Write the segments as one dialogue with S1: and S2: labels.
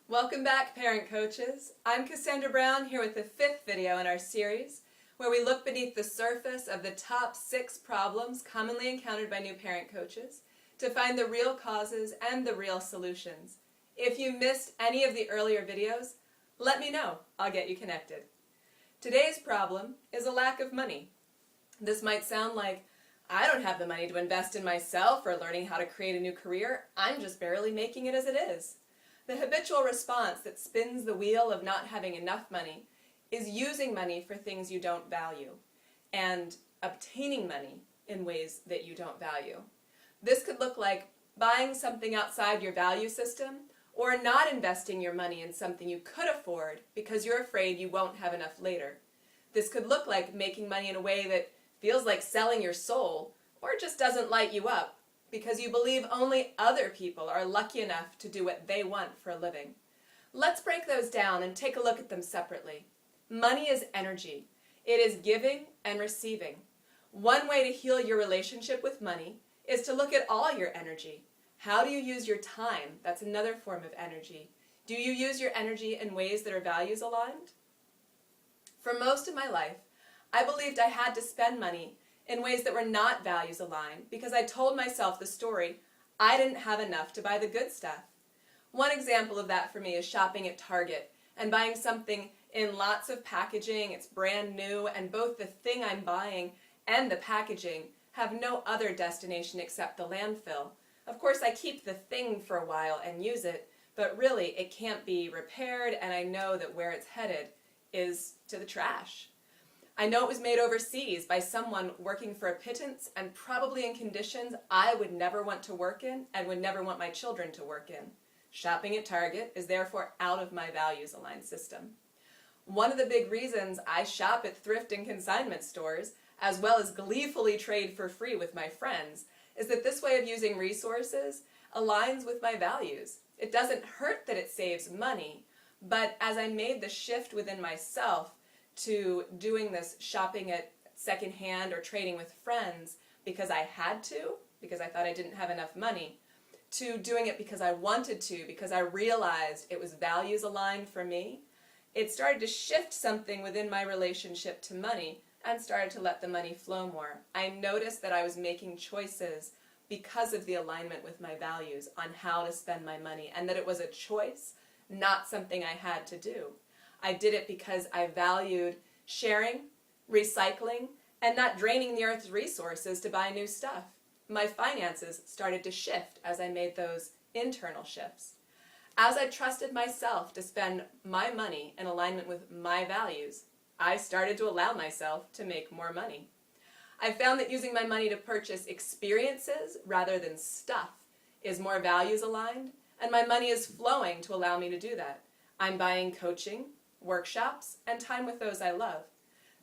S1: Welcome back, parent coaches. I'm Cassandra Brown here with the 5th video in our series where we look beneath the surface of the top 6 problems commonly encountered by new parent coaches to find the real causes and the real solutions. If you missed any of the earlier videos, let me know. I'll get you connected. Today's problem is a lack of money. This might sound like, I don't have the money to invest in myself or learning how to create a new career. I'm just barely making it as it is. The habitual response that spins the wheel of not having enough money is using money for things you don't value and obtaining money in ways that you don't value. This could look like buying something outside your value system or not investing your money in something you could afford because you're afraid you won't have enough later. This could look like making money in a way that feels like selling your soul or just doesn't light you up because you believe only other people are lucky enough to do what they want for a living. Let's break those down and take a look at them separately. Money is energy. It is giving and receiving. One way to heal your relationship with money is to look at all your energy. How do you use your time? That's another form of energy. Do you use your energy in ways that are values aligned? For most of my life, I believed I had to spend money in ways that were not values aligned because I told myself the story, I didn't have enough to buy the good stuff. One example of that for me is shopping at Target and buying something in lots of packaging. It's brand new and both the thing I'm buying and the packaging have no other destination except the landfill. Of course, I keep the thing for a while and use it, but really it can't be repaired and I know that where it's headed is to the trash. I know it was made overseas by someone working for a pittance and probably in conditions I would never want to work in and would never want my children to work in. Shopping at Target is therefore out of my values-aligned system. One of the big reasons I shop at thrift and consignment stores, as well as gleefully trade for free with my friends, is that this way of using resources aligns with my values. It doesn't hurt that it saves money, but as I made the shift within myself to doing this shopping at secondhand or trading with friends because I had to, because I thought I didn't have enough money, to doing it because I wanted to, because I realized it was values aligned for me, it started to shift something within my relationship to money and started to let the money flow more. I noticed that I was making choices because of the alignment with my values on how to spend my money and that it was a choice, not something I had to do. I did it because I valued sharing, recycling, and not draining the earth's resources to buy new stuff. My finances started to shift as I made those internal shifts. As I trusted myself to spend my money in alignment with my values, I started to allow myself to make more money. I found that using my money to purchase experiences rather than stuff is more values aligned, and my money is flowing to allow me to do that. I'm buying coaching, workshops, and time with those I love.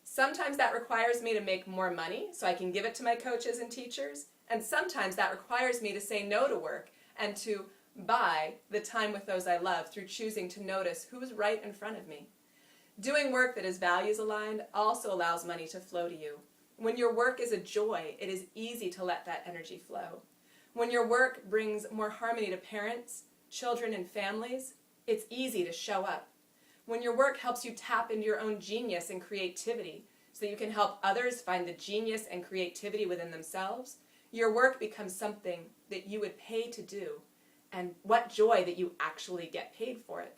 S1: Sometimes that requires me to make more money so I can give it to my coaches and teachers, and sometimes that requires me to say no to work and to buy the time with those I love through choosing to notice who's right in front of me. Doing work that is values aligned also allows money to flow to you. When your work is a joy, it is easy to let that energy flow. When your work brings more harmony to parents, children, and families, it's easy to show up. When your work helps you tap into your own genius and creativity so that you can help others find the genius and creativity within themselves, your work becomes something that you would pay to do, and what joy that you actually get paid for it.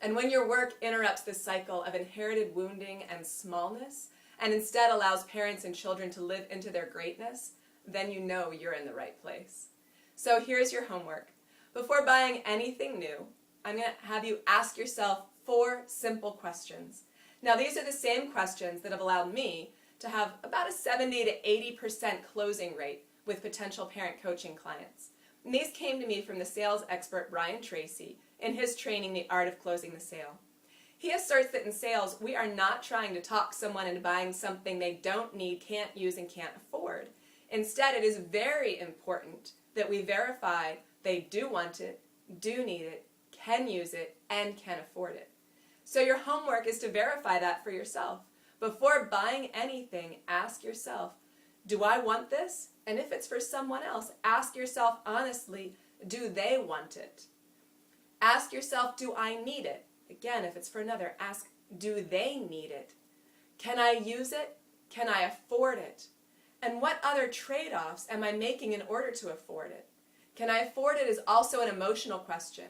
S1: And when your work interrupts the cycle of inherited wounding and smallness, and instead allows parents and children to live into their greatness, then you know you're in the right place. So here's your homework. Before buying anything new, I'm going to have you ask yourself 4 simple questions. Now these are the same questions that have allowed me to have about a 70 to 80% closing rate with potential parent coaching clients. And these came to me from the sales expert Brian Tracy in his training, The Art of Closing the Sale. He asserts that in sales, we are not trying to talk someone into buying something they don't need, can't use, and can't afford. Instead, it is very important that we verify they do want it, do need it, can use it, and can afford it. So your homework is to verify that for yourself. Before buying anything, ask yourself, do I want this? And if it's for someone else, ask yourself honestly, do they want it? Ask yourself, do I need it? Again, if it's for another, ask, do they need it? Can I use it? Can I afford it? And what other trade-offs am I making in order to afford it? Can I afford it is also an emotional question.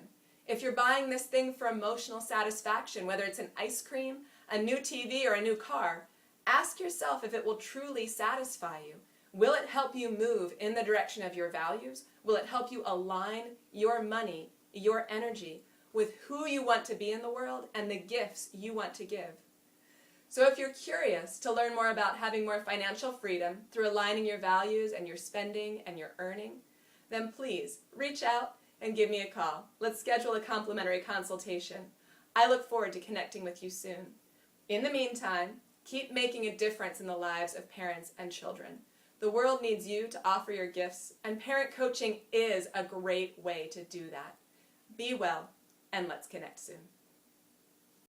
S1: If you're buying this thing for emotional satisfaction, whether it's an ice cream, a new TV, or a new car, ask yourself if it will truly satisfy you. Will it help you move in the direction of your values? Will it help you align your money, your energy, with who you want to be in the world and the gifts you want to give? So if you're curious to learn more about having more financial freedom through aligning your values and your spending and your earning, then please reach out and give me a call. Let's schedule a complimentary consultation. I look forward to connecting with you soon. In the meantime, keep making a difference in the lives of parents and children. The world needs you to offer your gifts, and parent coaching is a great way to do that. Be well, and let's connect soon.